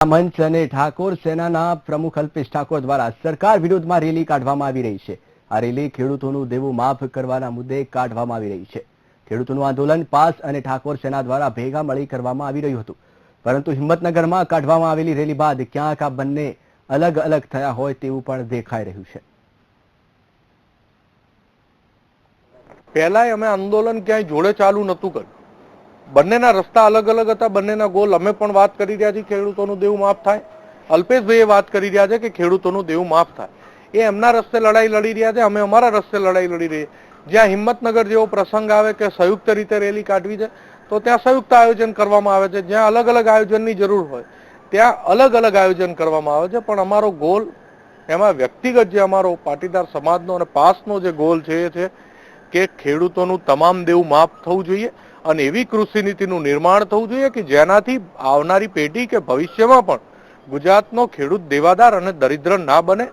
મંચ અને ઠાકોર સેનાના પ્રમુખ અલ્પેશ ઠાકોર દ્વારા સરકાર વિરોધમાં રેલી કાઢવામાં આવી રહી છે। આ રેલી ખેડૂતોનું દેવું માફ કરવાના મુદ્દે કાઢવામાં આવી રહી છે। ખેડૂતોનું આંદોલન પાસ અને ઠાકોર સેના દ્વારા ભેગા મળી કરવામાં આવી રહ્યું હતું, પરંતુ હિંમતનગરમાં કાઢવામાં આવેલી રેલી બાદ ક્યાંક આ બંને અલગ અલગ થયા હોય તેવું પણ દેખાઈ રહ્યું છે। પહેલા અમે આંદોલન ક્યાંય જોડે ચાલુ નહોતું કર્યું, બંનેના રસ્તા અલગ અલગ હતા, બંનેના ગોલ। અમે પણ વાત કરી રહ્યા છીએ ખેડૂતોનું દેવું માફ થાય, અલ્પેશભાઈ વાત કરી રહ્યા છે કે ખેડૂતોનું દેવું માફ થાય। એ એમના રસ્તે લડાઈ લડી રહ્યા છે, અમે અમારા રસ્તે લડાઈ લડી રહી। જ્યાં હિંમતનગર જેવો પ્રસંગ આવે કે સંયુક્ત રીતે રેલી કાઢવી છે તો ત્યાં સંયુક્ત આયોજન કરવામાં આવે છે, જ્યાં અલગ અલગ આયોજનની જરૂર હોય ત્યાં અલગ અલગ આયોજન કરવામાં આવે છે। પણ અમારો ગોલ એમાં વ્યક્તિગત જે અમારો પાટીદાર સમાજનો અને પાસનો જે ગોલ છે એ છે કે ખેડૂતોનું તમામ દેવું માફ થવું જોઈએ અને એવી કૃષિ નીતિનું નિર્માણ થવું જોઈએ કે જેનાથી આવનારી પેઢી કે ભવિષ્યમાં પણ ગુજરાતનો ખેડૂત દેવાદાર અને દરિદ્ર ના બને।